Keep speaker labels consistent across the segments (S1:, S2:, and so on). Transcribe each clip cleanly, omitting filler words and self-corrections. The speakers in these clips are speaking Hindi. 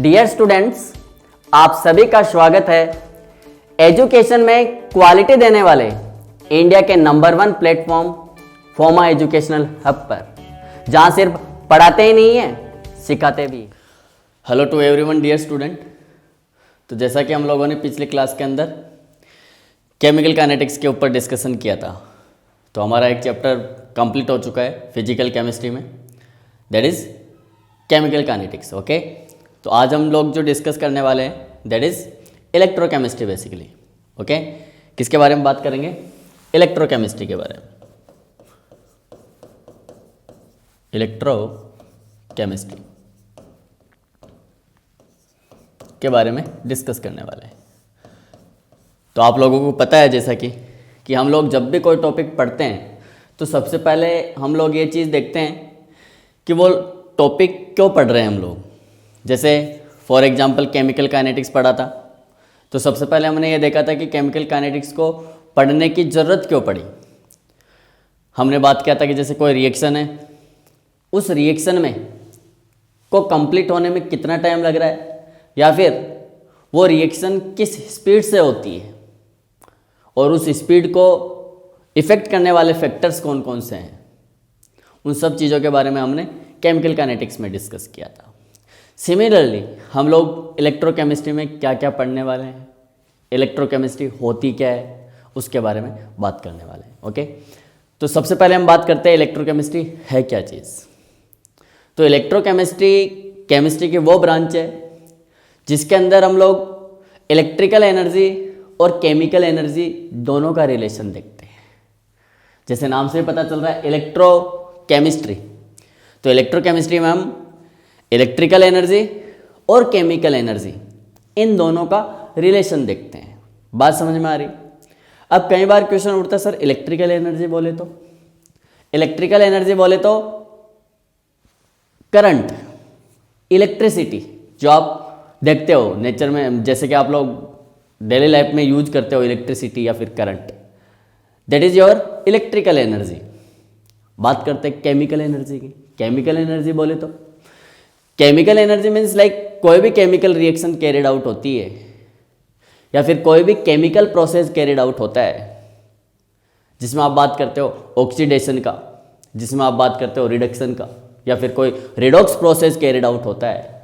S1: डियर स्टूडेंट्स, आप सभी का स्वागत है एजुकेशन में क्वालिटी देने वाले इंडिया के number 1 platform Foma educational hub पर, जहां सिर्फ पढ़ाते ही नहीं है, सिखाते भी। Hello to everyone dear student. तो जैसा कि हम लोगों ने पिछले क्लास के अंदर केमिकल काइनेटिक्स के ऊपर डिस्कशन किया था, तो हमारा एक चैप्टर कंप्लीट हो चुका है फिजिकल केमिस्ट्री में, that is chemical kinetics. Okay, तो आज हम लोग जो डिस्कस करने वाले हैं that is electrochemistry basically. Okay, किसके बारे में बात करेंगे? इलेक्ट्रोकेमिस्ट्री के बारे में। इलेक्ट्रोकेमिस्ट्री के बारे में डिस्कस करने वाले हैं। तो आप लोगों को पता है जैसा कि हम लोग जब भी कोई टॉपिक पढ़ते हैं तो सबसे पहले हम लोग ये चीज़ देखते हैं कि वो टॉपिक क्यों पढ़ रहे हैं हम लोग। जैसे फॉर एग्जांपल केमिकल काइनेटिक्स पढ़ा था, तो सबसे पहले हमने ये देखा था कि केमिकल काइनेटिक्स को पढ़ने की ज़रूरत क्यों पड़ी। हमने बात किया था कि जैसे कोई रिएक्शन है, उस रिएक्शन में को कंप्लीट होने में कितना टाइम लग रहा है, या फिर वो रिएक्शन किस स्पीड से होती है, और उस स्पीड को इफ़ेक्ट करने वाले फैक्टर्स कौन कौन से हैं। उन सब चीज़ों के बारे में हमने केमिकल काइनेटिक्स में डिस्कस किया था। सिमिलरली हम लोग इलेक्ट्रोकेमिस्ट्री में क्या क्या पढ़ने वाले हैं, इलेक्ट्रोकेमिस्ट्री होती क्या है, उसके बारे में बात करने वाले हैं। ओके, तो सबसे पहले हम बात करते हैं इलेक्ट्रोकेमिस्ट्री है क्या चीज़। तो इलेक्ट्रोकेमिस्ट्री केमिस्ट्री की वो ब्रांच है जिसके अंदर हम लोग इलेक्ट्रिकल एनर्जी और केमिकल एनर्जी दोनों का रिलेशन देखते हैं। जैसे नाम से पता चल रहा है इलेक्ट्रोकेमिस्ट्री, तो इलेक्ट्रोकेमिस्ट्री में हम इलेक्ट्रिकल एनर्जी और केमिकल एनर्जी इन दोनों का रिलेशन देखते हैं। बात समझ में आ रही? अब कई बार क्वेश्चन उठता है, सर इलेक्ट्रिकल एनर्जी बोले तो, इलेक्ट्रिकल एनर्जी बोले तो करंट, इलेक्ट्रिसिटी जो आप देखते हो नेचर में, जैसे कि आप लोग डेली लाइफ में यूज करते हो इलेक्ट्रिसिटी या फिर current, that is your electrical energy. बात करते हैं केमिकल एनर्जी की। केमिकल एनर्जी बोले तो केमिकल एनर्जी मीन्स लाइक कोई भी केमिकल रिएक्शन कैरिड आउट होती है, या फिर कोई भी केमिकल प्रोसेस कैरिड आउट होता है जिसमें आप बात करते हो ऑक्सीडेशन का, जिसमें आप बात करते हो रिडक्शन का, या फिर कोई रिडॉक्स प्रोसेस कैरिड आउट होता है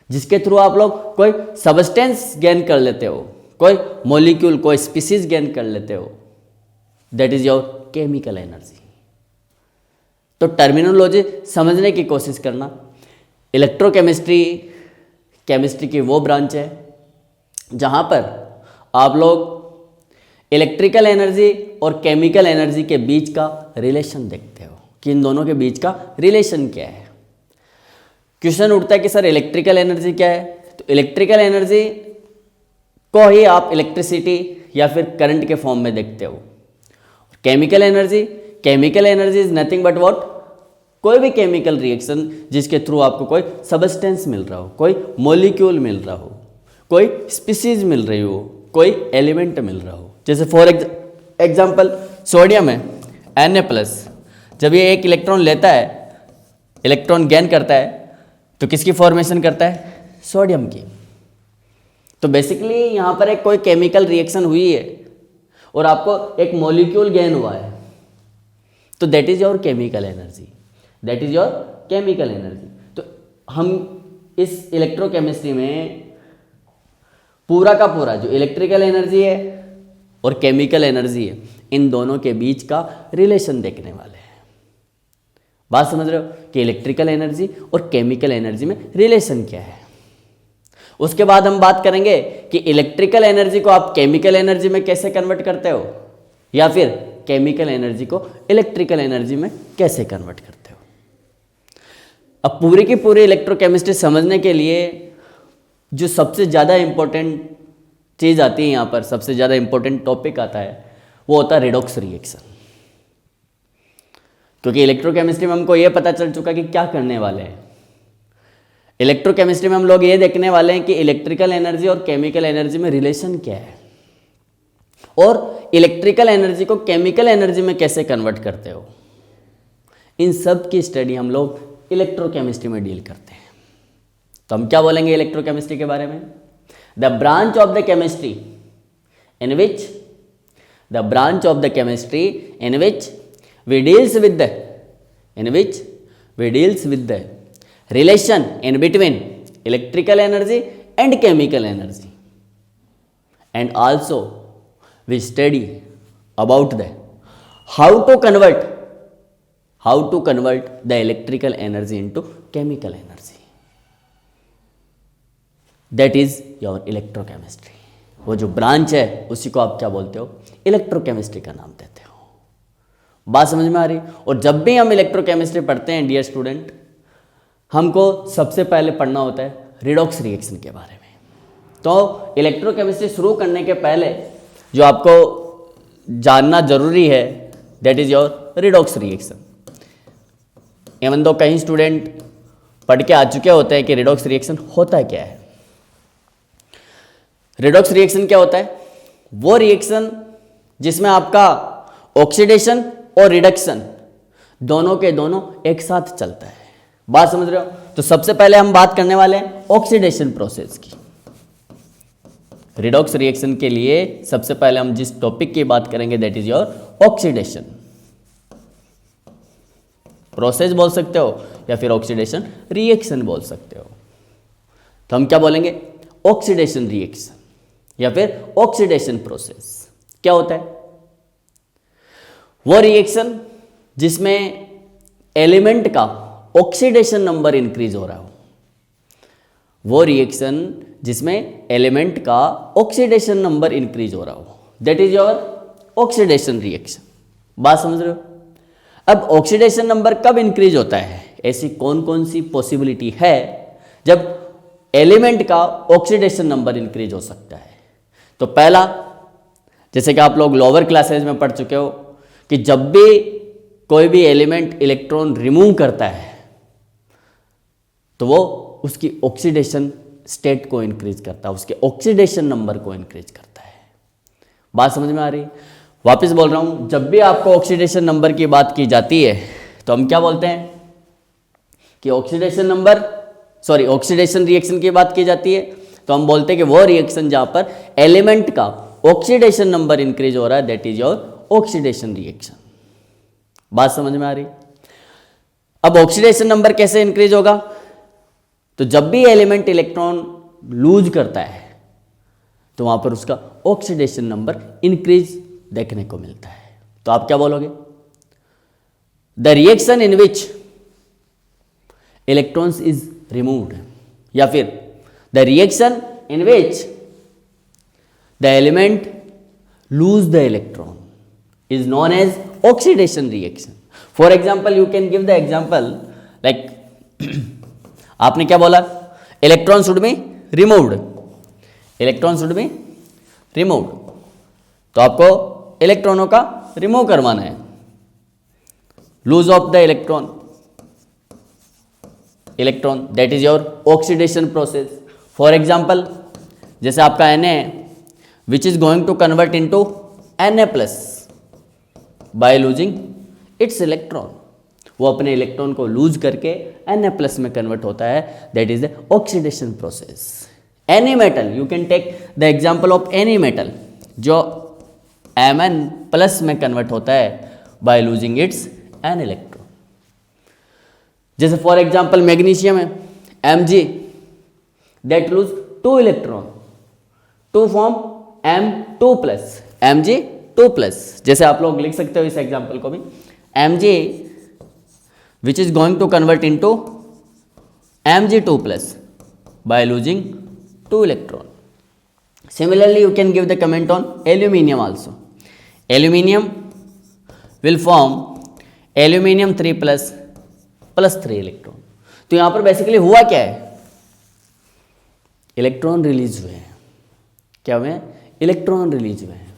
S1: जिसके थ्रू आप लोग कोई सब्सटेंस गेन कर लेते हो, कोई मॉलिक्यूल, कोई स्पीसीज गेन कर लेते हो, that is your chemical energy. तो टर्मिनोलॉजी समझने की कोशिश करना। इलेक्ट्रोकेमिस्ट्री केमिस्ट्री की वो ब्रांच है जहाँ पर आप लोग इलेक्ट्रिकल एनर्जी और केमिकल एनर्जी के बीच का रिलेशन देखते हो कि इन दोनों के बीच का रिलेशन क्या है। क्वेश्चन उठता है कि सर इलेक्ट्रिकल एनर्जी क्या है, तो इलेक्ट्रिकल एनर्जी को ही आप इलेक्ट्रिसिटी या फिर करंट के फॉर्म में देखते हो। Chemical energy is nothing but what, कोई भी केमिकल रिएक्शन जिसके थ्रू आपको कोई सब्सटेंस मिल रहा हो, कोई मॉलिक्यूल मिल रहा हो, कोई स्पीसीज मिल रही हो, कोई एलिमेंट मिल रहा हो। जैसे फॉर एग्जांपल सोडियम है Na+, जब ये एक इलेक्ट्रॉन लेता है, इलेक्ट्रॉन गेन करता है, तो किसकी फॉर्मेशन करता है? सोडियम की। तो बेसिकली यहाँ पर एक कोई केमिकल रिएक्शन हुई है और आपको एक मॉलिक्यूल गेन हुआ है, तो that is your chemical energy, that is your chemical energy. तो हम इस इलेक्ट्रोकेमिस्ट्री में पूरा का पूरा जो इलेक्ट्रिकल एनर्जी है और केमिकल एनर्जी है, इन दोनों के बीच का रिलेशन देखने वाले हैं। बात समझ रहे हो कि इलेक्ट्रिकल एनर्जी और केमिकल एनर्जी में रिलेशन क्या है। उसके बाद हम बात करेंगे कि इलेक्ट्रिकल एनर्जी को आप केमिकल एनर्जी में कैसे कन्वर्ट करते हो, या फिर केमिकल एनर्जी को इलेक्ट्रिकल एनर्जी में कैसे कन्वर्ट करते हो। अब पूरी की पूरी इलेक्ट्रोकेमिस्ट्री समझने के लिए जो सबसे ज़्यादा इंपॉर्टेंट चीज़ आती है यहाँ पर, सबसे ज़्यादा इंपॉर्टेंट टॉपिक आता है, वो होता है रिडॉक्स रिएक्शन। क्योंकि इलेक्ट्रोकेमिस्ट्री में हमको ये पता चल चुका कि क्या करने वाले हैं। इलेक्ट्रोकेमिस्ट्री में हम लोग ये देखने वाले हैं कि इलेक्ट्रिकल एनर्जी और केमिकल एनर्जी में रिलेशन क्या है, और इलेक्ट्रिकल एनर्जी को केमिकल एनर्जी में कैसे कन्वर्ट करते हो। इन सब की स्टडी हम लोग इलेक्ट्रोकेमिस्ट्री में डील करते हैं। तो हम क्या बोलेंगे इलेक्ट्रोकेमिस्ट्री के बारे में? The branch of the chemistry in which we deals with the relation in between electrical energy and chemical energy, and also we study about the how to convert the electrical energy into chemical energy. That is your electrochemistry. वो जो ब्रांच है उसी को आप क्या बोलते हो? इलेक्ट्रोकेमिस्ट्री का नाम देते हो। बात समझ में आ रही? और जब भी हम इलेक्ट्रोकेमिस्ट्री पढ़ते हैं डियर स्टूडेंट, हमको सबसे पहले पढ़ना होता है रिडॉक्स रिएक्शन के बारे में। तो इलेक्ट्रोकेमिस्ट्री शुरू करने के पहले जो आपको जानना जरूरी है that is your redox reaction. Even though कई स्टूडेंट पढ़ के आ चुके होते हैं कि रिडॉक्स रिएक्शन होता क्या है। रिडॉक्स रिएक्शन क्या होता है? वो रिएक्शन जिसमें आपका ऑक्सीडेशन और रिडक्शन दोनों के दोनों एक साथ चलता है। बात समझ रहे हो? तो सबसे पहले हम बात करने वाले हैं ऑक्सीडेशन प्रोसेस की। रिडॉक्स रिएक्शन के लिए सबसे पहले हम जिस टॉपिक की बात करेंगे that is your oxidation process बोल सकते हो या फिर ऑक्सीडेशन रिएक्शन बोल सकते हो। तो हम क्या बोलेंगे? ऑक्सीडेशन रिएक्शन या फिर ऑक्सीडेशन प्रोसेस। क्या होता है? वो रिएक्शन जिसमें एलिमेंट का ऑक्सीडेशन नंबर इंक्रीज हो रहा हो। वो रिएक्शन जिसमें एलिमेंट का ऑक्सीडेशन नंबर इंक्रीज हो रहा हो that is your oxidation reaction. बात समझ रहे हो? अब ऑक्सीडेशन नंबर कब इंक्रीज होता है? ऐसी कौन कौन सी पॉसिबिलिटी है जब एलिमेंट का ऑक्सीडेशन नंबर इंक्रीज हो सकता है? तो पहला, जैसे कि आप लोग लोअर क्लासेज में पढ़ चुके हो कि जब भी कोई भी एलिमेंट इलेक्ट्रॉन रिमूव करता है तो वो उसकी ऑक्सीडेशन स्टेट को इंक्रीज करता है, उसके ऑक्सीडेशन नंबर को इंक्रीज करता है। बात समझ में आ रही? वापस बोल रहा हूं, जब भी आपको ऑक्सीडेशन नंबर की बात की जाती है तो हम क्या बोलते हैं कि ऑक्सीडेशन रिएक्शन की बात की जाती है तो हम बोलते हैं कि वो रिएक्शन जहां पर एलिमेंट का ऑक्सीडेशन नंबर इंक्रीज हो रहा है that is your oxidation reaction. बात समझ में आ रही? अब ऑक्सीडेशन नंबर कैसे इंक्रीज होगा? तो जब भी एलिमेंट इलेक्ट्रॉन लूज करता है तो वहां पर उसका ऑक्सीडेशन नंबर इंक्रीज देखने को मिलता है। तो आप क्या बोलोगे? The reaction in which electrons is removed, या फिर the reaction in which the element lose the electron is known as oxidation reaction. For example, you can give the example like आपने क्या बोला? Electron should be removed. Electron should be removed. तो आपको इलेक्ट्रॉनों का रिमूव करवाना है। Lose of the electron that is your oxidation process. For example, जैसे आपका Na है which is going to convert into Na plus by losing its electron. वो अपने इलेक्ट्रॉन को लूज करके Na प्लस में कन्वर्ट होता है that is the oxidation process. Any metal, you can take the example of any metal जो Mn प्लस में कन्वर्ट होता है by losing its an electron. जैसे फॉर एग्जांपल मैग्नीशियम है Mg that lose 2 electron to form M2 plus Mg2 plus. जैसे आप लोग लिख सकते हो इस एग्जांपल को भी Mg which is going to convert into Mg2 plus by losing 2 electron. Similarly, you can give the comment on aluminium also. Aluminium will form aluminium 3 plus 3 electron. तो यहां पर बेसिकली हुआ क्या है? इलेक्ट्रॉन रिलीज हुए हैं। क्या हुए हैं? इलेक्ट्रॉन रिलीज हुए हैं।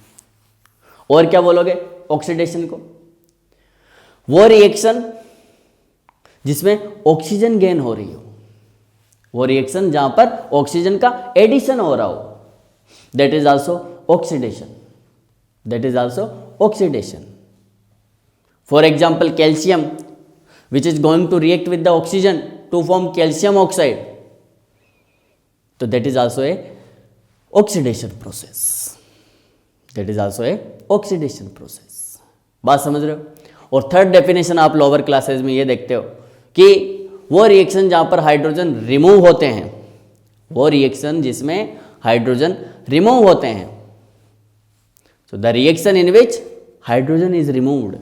S1: और क्या बोलोगे ऑक्सीडेशन को? वो रिएक्शन जिसमें ऑक्सीजन गेन हो रही हो, वो रिएक्शन जहां पर ऑक्सीजन का एडिशन हो रहा हो that is also oxidation. That is also oxidation. For example, calcium which is going to react with the oxygen to form calcium oxide तो that is also a oxidation process, that is also a oxidation process. बात समझ रहे हो? और थर्ड डेफिनेशन आप लोअर क्लासेस में ये देखते हो कि वो रिएक्शन जहाँ पर हाइड्रोजन रिमूव होते हैं, वो रिएक्शन जिसमें हाइड्रोजन रिमूव होते हैं, so the reaction in which hydrogen is removed,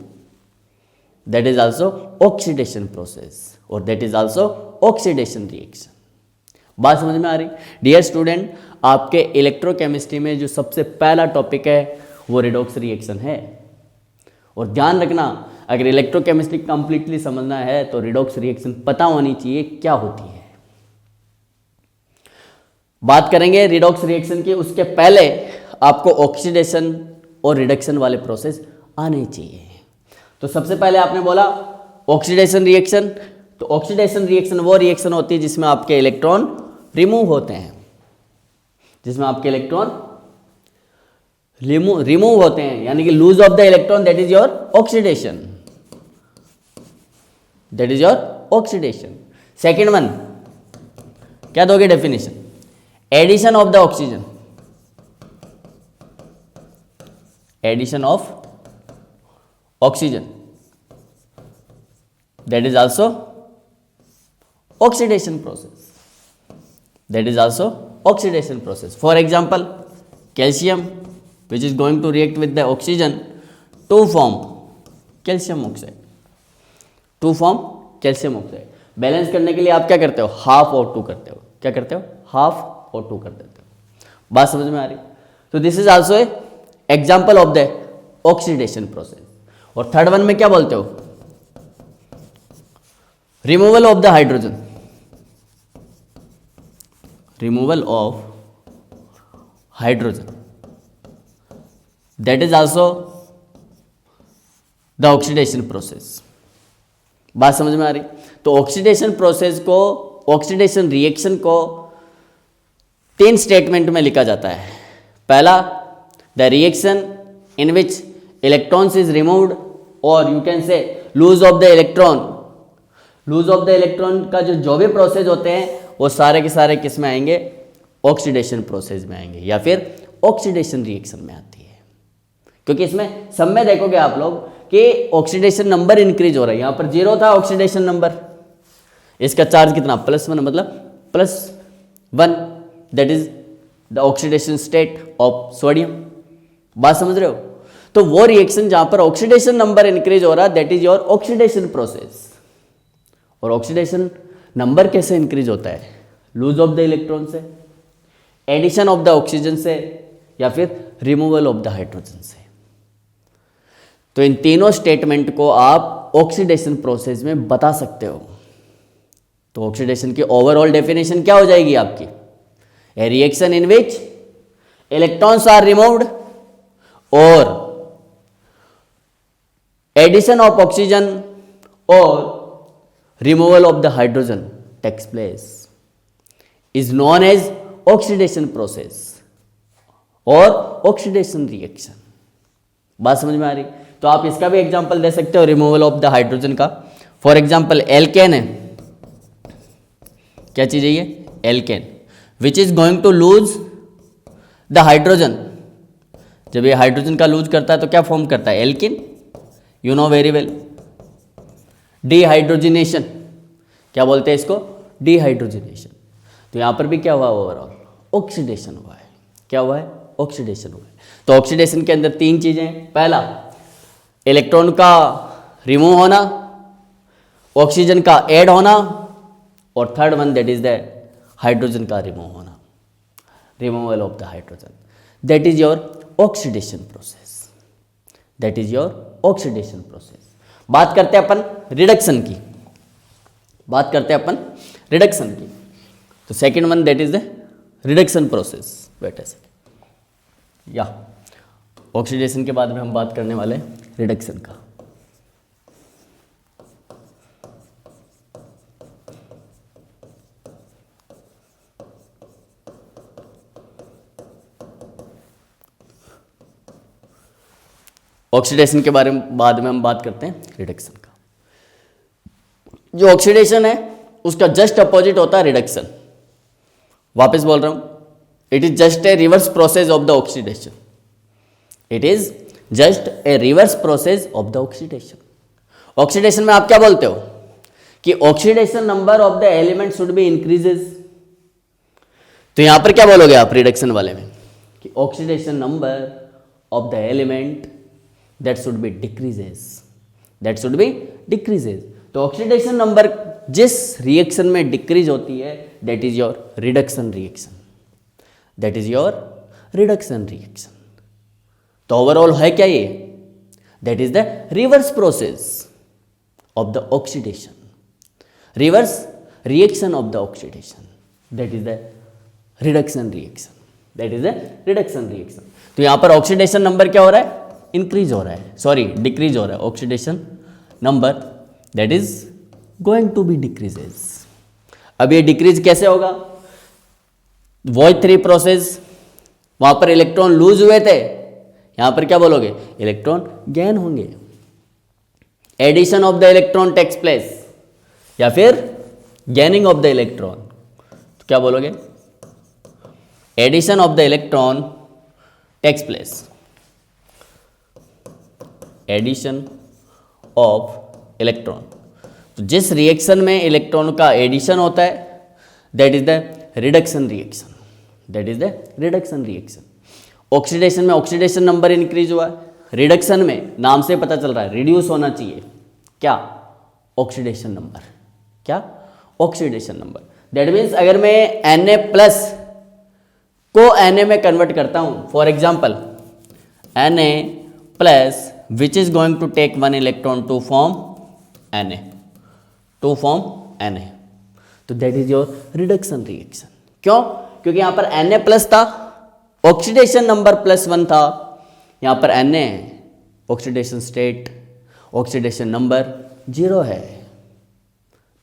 S1: that is also oxidation process or that is also oxidation reaction। बात समझ में आ रही? डियर स्टूडेंट, आपके इलेक्ट्रोकेमिस्ट्री में जो सबसे पहला टॉपिक है वो रिडॉक्स रिएक्शन है। और ध्यान रखना, अगर इलेक्ट्रोकेमिस्ट्री कंप्लीटली समझना है तो रिडॉक्स रिएक्शन पता होनी चाहिए क्या होती है। बात करेंगे रिडॉक्स रिएक्शन की, उसके पहले आपको ऑक्सीडेशन और रिडक्शन वाले प्रोसेस आने चाहिए। तो सबसे पहले आपने बोला ऑक्सीडेशन रिएक्शन, तो ऑक्सीडेशन रिएक्शन वो रिएक्शन होती है जिसमें आपके इलेक्ट्रॉन रिमूव होते हैं, जिसमें आपके इलेक्ट्रॉन रिमूव होते हैं, यानी कि lose of the electron, that is your oxidation, that is your oxidation. Second one क्या दोगे definition? Addition of the oxygen, addition of oxygen, that is also oxidation process, that is also oxidation process। For example, calcium which is going to react with the oxygen to form calcium oxide, to form calcium oxide। Balance करने के लिए आप क्या करते हो? हाफ और टू करते हो। क्या करते हो? हाफ और टू कर देते हो। बात समझ में आ रही? तो this is also a example of the oxidation process. और थर्ड वन में क्या बोलते हो? Removal of the hydrogen, removal of hydrogen, that is also the oxidation process. बात समझ में आ रही? तो ऑक्सीडेशन प्रोसेस को, ऑक्सीडेशन रिएक्शन को तीन स्टेटमेंट में लिखा जाता है। पहला, the reaction in which electrons is removed or you can say lose of the electron, lose of the electron का जो भी प्रोसेस होते हैं वो सारे के सारे किस में आएंगे? ऑक्सीडेशन प्रोसेस में आएंगे या फिर ऑक्सीडेशन रिएक्शन में आती है। क्योंकि इसमें सब में देखोगे आप लोग कि ऑक्सीडेशन नंबर इंक्रीज हो रहा है। यहाँ पर 0 था ऑक्सीडेशन नंबर, इसका चार्ज कितना? +1, मतलब +1, that is the oxidation state of sodium. बात समझ रहे हो? तो वो रिएक्शन जहां पर ऑक्सीडेशन नंबर इंक्रीज हो रहा है, that is your oxidation process. और ऑक्सीडेशन नंबर कैसे इंक्रीज होता है? लूज ऑफ द इलेक्ट्रॉन से, एडिशन ऑफ द ऑक्सीजन से, या फिर रिमूवल ऑफ द हाइड्रोजन से। तो इन तीनों स्टेटमेंट को आप ऑक्सीडेशन प्रोसेस में बता सकते हो। तो ऑक्सीडेशन की ओवरऑल डेफिनेशन क्या हो जाएगी आपकी? A reaction in which electrons are removed or addition of oxygen or removal of the hydrogen takes place is known as oxidation process or oxidation reaction। बात समझ में आ रही? तो आप इसका भी एग्जांपल दे सकते हो रिमूवल ऑफ द हाइड्रोजन का। फॉर एग्जांपल एल्केन है, क्या चीज है ये? Alkane, which is going to lose the hydrogen. जब ये हाइड्रोजन का लूज करता है तो क्या फॉर्म करता है? Alkene, you know very well. Dehydrogenation, क्या बोलते हैं इसको? डिहाइड्रोजिनेशन। तो यहां पर भी क्या हुआ? ओवरऑल ऑक्सीडेशन हुआ है। क्या हुआ है? ऑक्सीडेशन हुआ है। तो ऑक्सीडेशन के अंदर तीन चीजें हैं। पहला, इलेक्ट्रॉन का रिमूव होना, ऑक्सीजन का ऐड होना, और third one that is the hydrogen का रिमूव होना, removal of the hydrogen, that is your oxidation process, that is your oxidation process. बात करते हैं अपन रिडक्शन की, बात करते हैं अपन रिडक्शन की। तो second one that is the reduction process. Wait ऐसे या ऑक्सीडेशन के बाद में हम बात करने वाले रिडक्शन का। ऑक्सीडेशन के बारे में बाद में हम बात करते हैं रिडक्शन का। जो ऑक्सीडेशन है उसका जस्ट अपोजिट होता है रिडक्शन। वापस बोल रहा हूं, it is just a reverse process of the oxidation, it is just a reverse process of the oxidation. Oxidation में आप क्या बोलते हो कि oxidation number of the element should be increases, तो यहां पर क्या बोलोगे आप रिडक्शन वाले में कि oxidation number of the element that should be decreases, that should be decreases. तो ऑक्सीडेशन नंबर जिस रिएक्शन में डिक्रीज होती है that is your reduction reaction, that is your reduction reaction. तो ओवरऑल है क्या ये, that is the reverse process of the oxidation, reverse reaction of the oxidation, that is the reduction reaction, that is the reduction reaction. तो यहां पर ऑक्सीडेशन नंबर क्या हो रहा है, इंक्रीज हो रहा है, सॉरी डिक्रीज हो रहा है। Oxidation number that is going to be decreases. अब ये डिक्रीज कैसे होगा, वॉइड 3 प्रोसेस, वहां पर इलेक्ट्रॉन लूज हुए थे, यहां पर क्या बोलोगे, इलेक्ट्रॉन गेन होंगे। Addition of the electron takes place या फिर गैनिंग ऑफ द इलेक्ट्रॉन, तो क्या बोलोगे, addition of the electron takes place, addition of electron. तो जिस रिएक्शन में इलेक्ट्रॉन का एडिशन होता है that is the reduction reaction, that is the reduction reaction. Oxidation में ऑक्सीडेशन नंबर इंक्रीज हुआ है, रिडक्शन में नाम से पता चल रहा है रिड्यूस होना चाहिए, क्या, ऑक्सीडेशन नंबर, क्या, ऑक्सीडेशन नंबर। दैट मीन्स अगर मैं Na प्लस को Na में कन्वर्ट करता हूं, for example Na plus which is going to take 1 electron to form Na, to form Na, तो that is your reduction reaction. क्यों, क्योंकि यहां पर Na प्लस था, ऑक्सीडेशन नंबर +1 था, यहां पर Na oxidation state, oxidation number 0 है,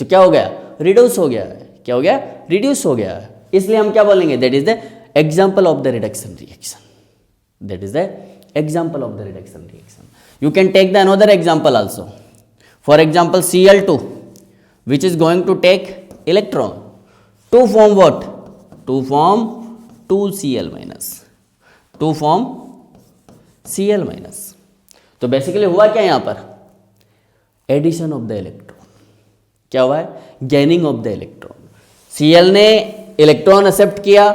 S1: तो क्या हो गया, रिड्यूस हो गया है, क्या हो गया, रिड्यूस हो गया है। इसलिए हम क्या बोलेंगे, that is the example of the reduction reaction, that is the example of the reduction reaction. You can take the another example also, for example Cl2 which is going to take electron to form what, to form 2Cl minus, to form Cl minus. तो बेसिकली हुआ क्या यहां पर, एडिशन ऑफ द इलेक्ट्रॉन, क्या हुआ है, गैनिंग ऑफ द इलेक्ट्रॉन। Cl ने इलेक्ट्रॉन एक्सेप्ट किया,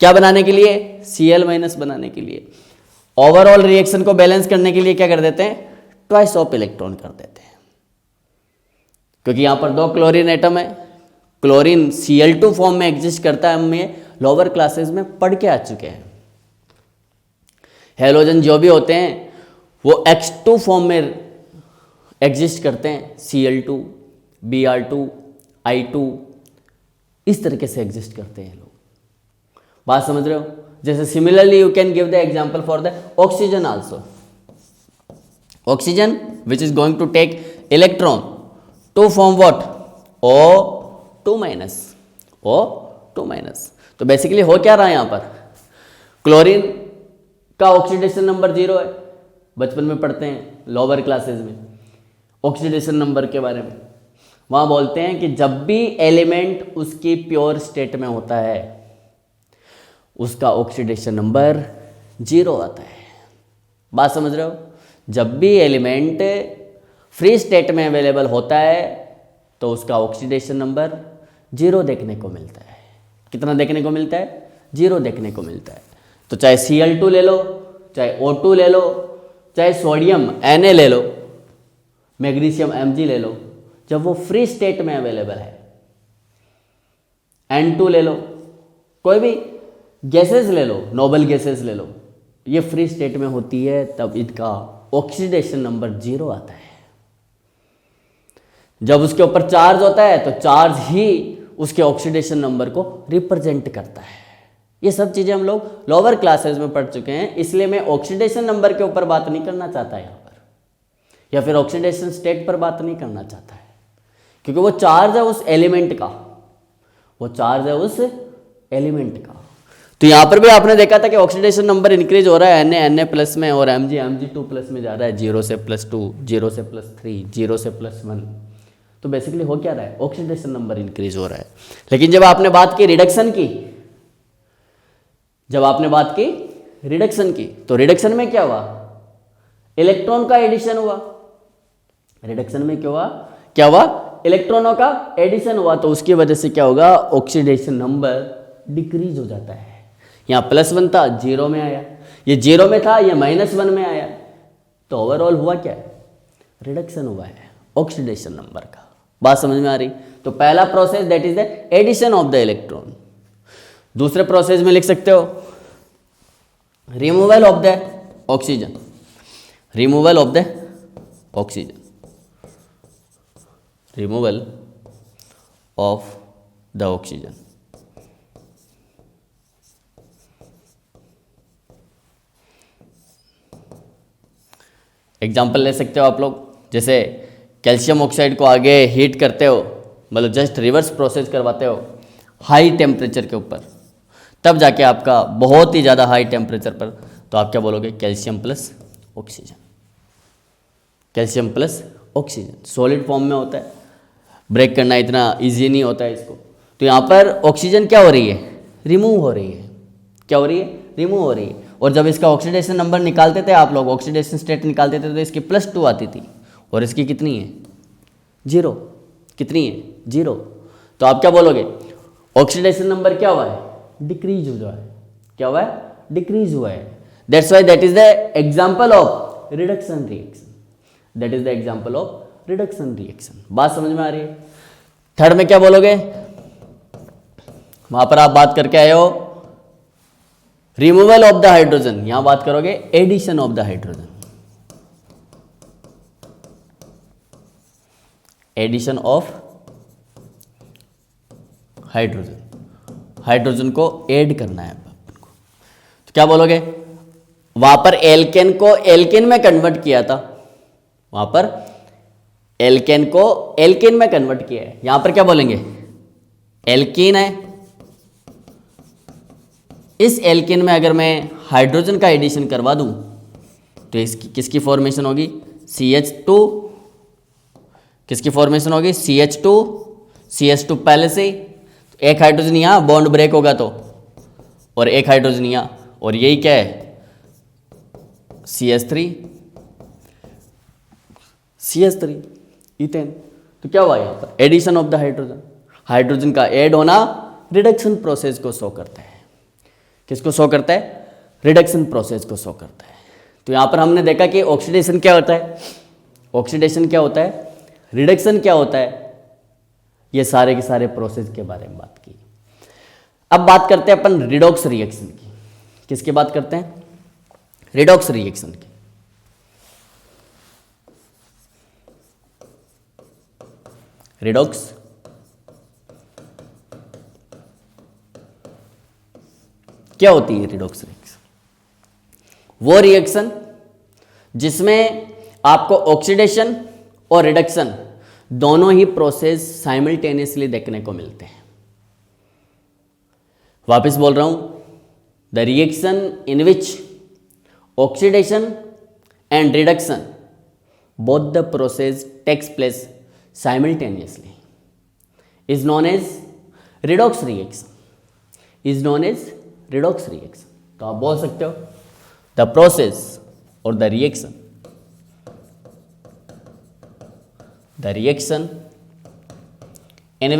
S1: क्या बनाने के लिए, Cl माइनस बनाने के लिए। ओवरऑल रिएक्शन को बैलेंस करने के लिए क्या कर देते हैं, ट्वाइस ऑफ इलेक्ट्रॉन कर देते हैं, क्योंकि यहां पर 2 क्लोरीन एटम है, क्लोरीन Cl2 फॉर्म में एग्जिस्ट करता है, हम ये लोअर क्लासेस में पढ़ के आ चुके हैं। हेलोजन जो भी होते हैं वो X2 फॉर्म में एग्जिस्ट करते हैं, Cl2, Br2, I2, इस तरीके से एग्जिस्ट करते हैं लोग, बात समझ रहे हो। जैसे similarly you can give the example for the oxygen also, oxygen which is going to take electron to form what, O2 minus, O2 minus. तो बेसिकली हो क्या रहा है यहां पर, क्लोरीन का ऑक्सीडेशन नंबर 0 है, बचपन में पढ़ते हैं लोअर क्लासेस में ऑक्सीडेशन नंबर के बारे में, वहां बोलते हैं कि जब भी एलिमेंट उसकी प्योर स्टेट में होता है उसका ऑक्सीडेशन नंबर 0 आता है, बात समझ रहे हो। जब भी एलिमेंट फ्री स्टेट में अवेलेबल होता है तो उसका ऑक्सीडेशन नंबर 0 देखने को मिलता है। कितना देखने को मिलता है, 0 देखने को मिलता है। तो चाहे Cl2 ले लो, चाहे O2 ले लो, चाहे सोडियम Na ले लो, मैग्नीशियम Mg ले लो, जब वो फ्री स्टेट में अवेलेबल है, N2 ले लो, कोई भी गैसेस ले लो, नोबल गैसेस ले लो, ये फ्री स्टेट में होती है तब इनका ऑक्सीडेशन नंबर 0 आता है। जब उसके ऊपर चार्ज होता है तो चार्ज ही उसके ऑक्सीडेशन नंबर को रिप्रेजेंट करता है। ये सब चीज़ें हम लोग लोअर क्लासेस में पढ़ चुके हैं, इसलिए मैं ऑक्सीडेशन नंबर के ऊपर बात नहीं करना चाहता यहाँ पर, या फिर ऑक्सीडेशन स्टेट पर बात नहीं करना चाहता है, क्योंकि वो चार्ज है उस एलिमेंट का, वो चार्ज है उस एलिमेंट का। तो यहाँ पर भी आपने देखा था कि ऑक्सीडेशन नंबर इंक्रीज हो रहा है, Na प्लस में और Mg2 प्लस में जा रहा है, 0 से +2, 0 से +3, 0 से +1। तो बेसिकली हो क्या रहा है, ऑक्सीडेशन नंबर इंक्रीज हो रहा है। लेकिन जब आपने बात की रिडक्शन की, जब आपने बात की रिडक्शन की, तो रिडक्शन में क्या हुआ, इलेक्ट्रॉन का एडिशन हुआ। रिडक्शन में क्या हुआ, क्या हुआ, इलेक्ट्रॉनों का एडिशन हुआ, तो उसकी वजह से क्या होगा, ऑक्सीडेशन नंबर डिक्रीज हो जाता है। यहाँ +1 था, 0 में आया, ये 0 में था, ये -1 में आया, तो ओवरऑल हुआ क्या, रिडक्शन हुआ है ऑक्सीडेशन नंबर का। बात समझ में आ रही। तो पहला process that is the addition of the electron. दूसरे प्रोसेस में लिख सकते हो removal of the oxygen, removal of the oxygen, removal of the oxygen. Example ले सकते हो आप लोग, जैसे कैल्शियम ऑक्साइड को आगे हीट करते हो, मतलब जस्ट रिवर्स प्रोसेस करवाते हो हाई टेम्परेचर के ऊपर, तब जाके आपका बहुत ही ज़्यादा हाई टेम्परेचर पर, तो आप क्या बोलोगे, calcium plus oxygen, calcium plus oxygen. Solid form में होता है, ब्रेक करना इतना इजी नहीं होता है इसको। तो यहाँ पर ऑक्सीजन क्या हो रही है, रिमूव हो रही है, क्या हो रही है, रिमूव हो रही है। और जब इसका ऑक्सीडेशन नंबर निकालते थे आप लोग, ऑक्सीडेशन स्टेट निकालते थे, तो इसकी +2 आती थी, और इसकी कितनी है, 0। कितनी है, 0। तो आप क्या बोलोगे, ऑक्सीडेशन नंबर क्या हुआ है, डिक्रीज हुआ है, क्या हुआ है, डिक्रीज हुआ है। That's why that is the example of reduction reaction, that is the example of reduction reaction. बात समझ में आ रही है। थर्ड में क्या बोलोगे, वहां पर आप बात करके आए हो रिमूवल ऑफ द हाइड्रोजन, यहां बात करोगे addition of the hydrogen, addition of hydrogen, hydrogen को ऐड करना है अपन को। तो क्या बोलोगे, वहां पर एल्केन को एल्केन में कन्वर्ट किया था, वहां पर एल्केन को एल्केन में कन्वर्ट किया है, यहां पर क्या बोलेंगे, एल्कीन है, इस एल्केन में अगर मैं हाइड्रोजन का एडिशन करवा दूं तो इसकी किसकी फॉर्मेशन होगी, CH2, किसकी फॉर्मेशन होगी, CH2 पहले से ही, तो एक हाइड्रोजन यहाँ बॉन्ड ब्रेक होगा तो, और एक हाइड्रोजन यहाँ, और यही क्या है, CH3 इथेन। तो क्या हुआ यहाँ पर, addition of the hydrogen, hydrogen का ऐड होना रिडक्शन प्रोसेस को शो करता है। किसको शो करता है, रिडक्शन प्रोसेस को शो करता है। तो यहाँ पर हमने देखा कि ऑक्सीडेशन क्या होता है, ऑक्सीडेशन क्या होता है, रिडक्शन क्या होता है, ये सारे के सारे प्रोसेस के बारे में बात की। अब बात करते हैं अपन रिडॉक्स रिएक्शन की। किसकी बात करते हैं, रिडॉक्स रिएक्शन की। रिडॉक्स क्या होती है, रिडॉक्स रिएक्शन वो रिएक्शन जिसमें आपको ऑक्सीडेशन और रिडक्शन दोनों ही प्रोसेस साइमल्टेनियसली देखने को मिलते हैं। वापस बोल रहा हूं, the reaction in which oxidation and reduction both the process takes place simultaneously is known as redox reaction, is known as redox reaction. तो आप बोल सकते हो द प्रोसेस और the reaction, the reaction in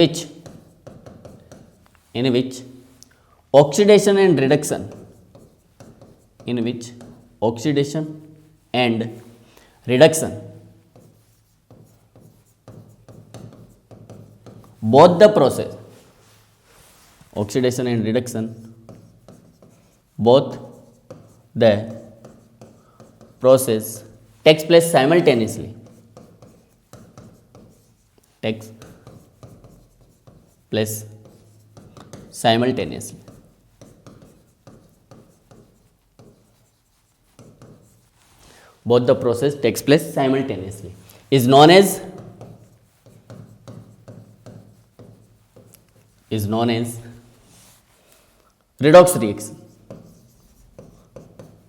S1: which oxidation and reduction, in which oxidation and reduction both the process, oxidation and reduction both the process takes place simultaneously, takes place simultaneously. Both the process takes place simultaneously is known as redox reaction.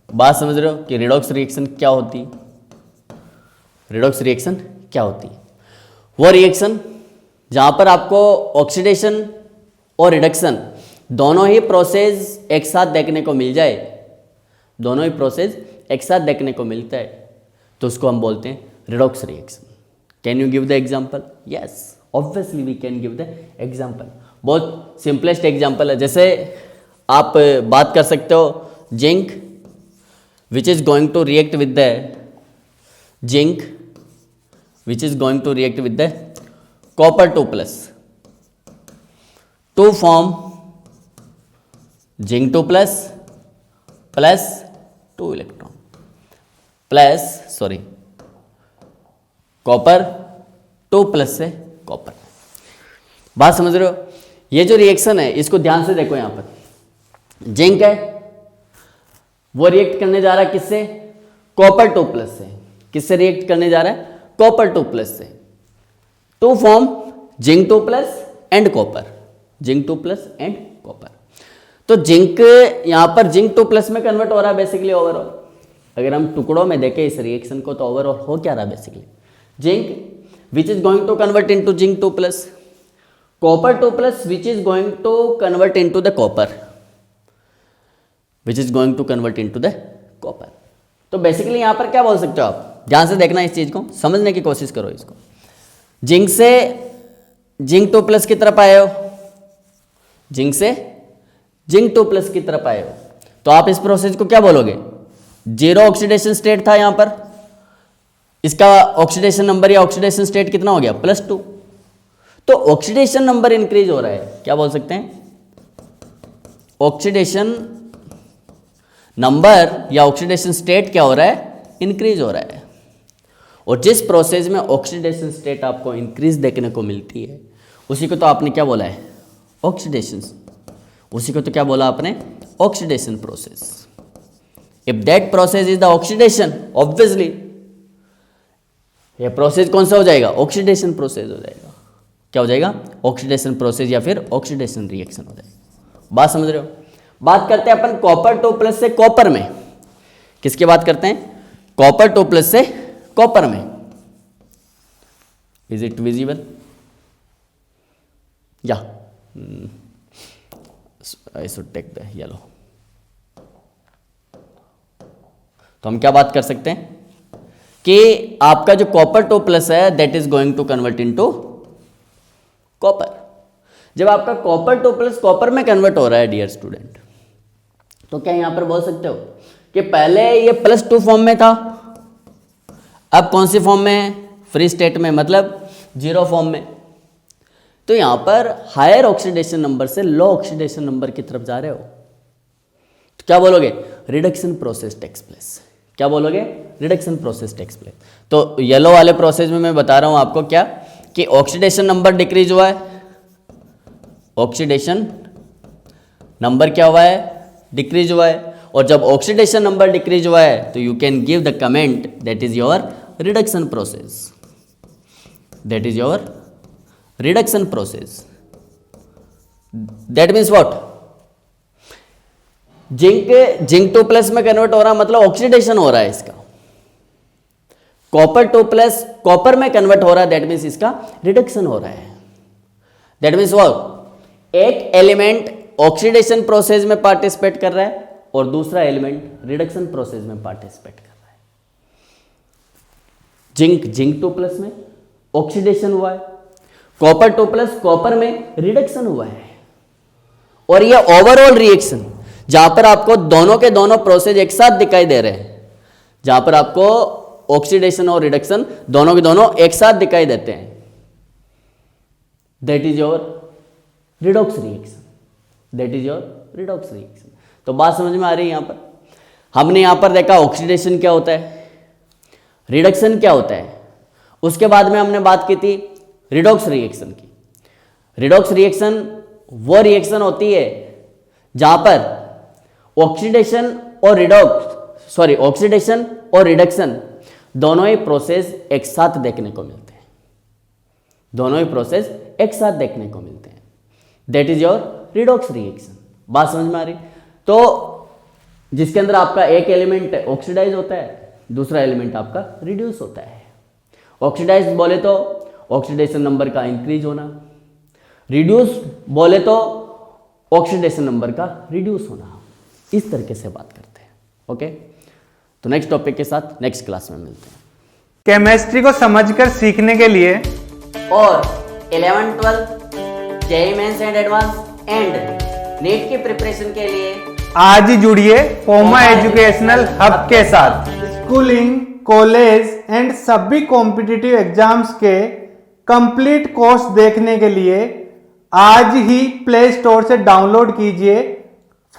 S1: बात समझ रहे हो कि रिडॉक्स रिएक्शन क्या होती है, रिडॉक्स रिएक्शन क्या होती है। वो रिएक्शन जहां पर आपको ऑक्सीडेशन और रिडक्शन दोनों ही प्रोसेस एक साथ देखने को मिल जाए, दोनों ही प्रोसेस एक साथ देखने को मिलता है, तो उसको हम बोलते हैं redox reaction. Can you give the example? Yes, obviously we can give the example. बहुत सिंपलेस्ट एग्जांपल है, जैसे आप बात कर सकते हो zinc which is going to react with the zinc which is going to react with the copper 2+ to form zinc 2+ plus 2 electron plus copper 2+ से कॉपर। बात समझ रहे हो? ये जो रिएक्शन है इसको ध्यान से देखो, यहां पर जिंक है वो रिएक्ट करने जा रहा है किससे? कॉपर 2+ से। किससे रिएक्ट करने जा रहा है? कॉपर 2+ से, to form zinc 2+ and copper, zinc 2+ and copper. तो जिंक यहां पर जिंक 2+ में कन्वर्ट हो रहा है बेसिकली ओवरऑल। अगर हम टुकड़ों में देखें इस रिएक्शन को तो ओवरऑल हो क्या रहा है basically? Zinc which is going to convert into zinc 2+, copper 2+ which is going to convert into the copper, which is going to convert into the copper. तो बेसिकली यहां पर क्या बोल सकते हो आप? ध्यान से देखना, इस चीज को समझने की कोशिश करो। इसको जिंक से जिंक 2+ की तरफ आए हो, जिंक से जिंक 2+ की तरफ आए हो, तो आप इस प्रोसेस को क्या बोलोगे? जीरो ऑक्सीडेशन स्टेट था यहां पर, इसका ऑक्सीडेशन नंबर या ऑक्सीडेशन स्टेट कितना हो गया? +2। तो ऑक्सीडेशन नंबर इंक्रीज हो रहा है, क्या बोल सकते हैं? ऑक्सीडेशन नंबर या ऑक्सीडेशन स्टेट क्या हो रहा है? इंक्रीज हो रहा है। और जिस प्रोसेस में ऑक्सीडेशन स्टेट आपको इंक्रीज देखने को मिलती है उसी को तो आपने क्या बोला है? ऑक्सीडेशन। उसी को तो क्या बोला आपने? Oxidation process. If that process is the oxidation, obviously ये प्रोसेस कौन सा हो जाएगा? ऑक्सीडेशन प्रोसेस हो जाएगा। क्या हो जाएगा? ऑक्सीडेशन प्रोसेस या फिर ऑक्सीडेशन रिएक्शन हो जाएगा। बात समझ रहे हो? बात करते हैं अपन कॉपर 2+ से कॉपर में। किसकी बात करते हैं? कॉपर 2+ से कॉपर में। Is it visible? या I should take the yellow. तो हम क्या बात कर सकते हैं कि आपका जो कॉपर 2+ है that is going to convert into copper. जब आपका कॉपर 2+ कॉपर में कन्वर्ट हो रहा है डियर स्टूडेंट, तो क्या यहां पर बोल सकते हो कि पहले ये +2 फॉर्म में था, अब कौन सी फॉर्म में है? फ्री स्टेट में, मतलब 0 फॉर्म में। तो यहां पर हायर ऑक्सीडेशन नंबर से लो ऑक्सीडेशन नंबर की तरफ जा रहे हो, तो क्या बोलोगे? Reduction process takes place. क्या बोलोगे? Reduction process takes place. तो येलो वाले प्रोसेस में मैं बता रहा हूं आपको क्या कि ऑक्सीडेशन नंबर डिक्रीज हुआ है, ऑक्सीडेशन नंबर क्या हुआ है? डिक्रीज हुआ है। और जब ऑक्सीडेशन नंबर डिक्रीज हुआ है तो you can give the comment that is your reduction process, that is your reduction process. That means what? Zinc 2+ में कन्वर्ट हो रहा मतलब ऑक्सीडेशन हो रहा है इसका। कॉपर 2+ कॉपर में कन्वर्ट हो रहा है, दैट मीन्स इसका रिडक्शन हो रहा है। That means what? एक एलिमेंट ऑक्सीडेशन प्रोसेस में पार्टिसिपेट कर रहा है और दूसरा एलिमेंट रिडक्शन प्रोसेस में पार्टिसिपेट कर रहा है। जिंक 2+ में ऑक्सीडेशन हुआ है, कॉपर 2+ कॉपर में रिडक्शन हुआ है। और ये ओवरऑल रिएक्शन जहां पर आपको दोनों के दोनों प्रोसेस एक साथ दिखाई दे रहे हैं, जहां पर आपको ऑक्सीडेशन और रिडक्शन दोनों के दोनों एक साथ दिखाई देते हैं, that is your redox reaction, that is your redox reaction. तो बात समझ में आ रही है? यहां पर हमने यहां पर देखा ऑक्सीडेशन क्या होता है, रिडक्शन क्या होता है, उसके बाद में हमने बात की थी रिडॉक्स रिएक्शन की। रिडॉक्स रिएक्शन वो रिएक्शन होती है जहां पर ऑक्सीडेशन और ऑक्सीडेशन और रिडक्शन दोनों ही प्रोसेस एक साथ देखने को मिलते हैं, दोनों ही प्रोसेस एक साथ देखने को मिलते हैं, that is your redox reaction. बात समझ में आ रही? तो जिसके अंदर आपका एक एलिमेंट ऑक्सीडाइज होता है, दूसरा एलिमेंट आपका रिड्यूस होता है। ऑक्सीडाइज बोले तो ऑक्सीडेशन नंबर का इंक्रीज होना, रिड्यूस बोले तो ऑक्सीडेशन नंबर का रिड्यूस होना। इस तरीके से बात करते हैं। ओके, तो नेक्स्ट टॉपिक के साथ नेक्स्ट क्लास में मिलते हैं।
S2: केमिस्ट्री को समझकर सीखने के लिए
S1: और 11th 12th JEE mains and advance and NEET की प्रिपरेशन के लिए
S2: आज ही जुड़िए फोमा एजुकेशनल हब के साथ। स्कूलिंग, कॉलेज एंड सभी कॉम्पिटिटिव एग्जाम्स के कंप्लीट कोर्स देखने के लिए आज ही प्ले स्टोर से डाउनलोड कीजिए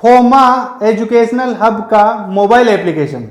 S2: फोमा एजुकेशनल हब का मोबाइल एप्लीकेशन।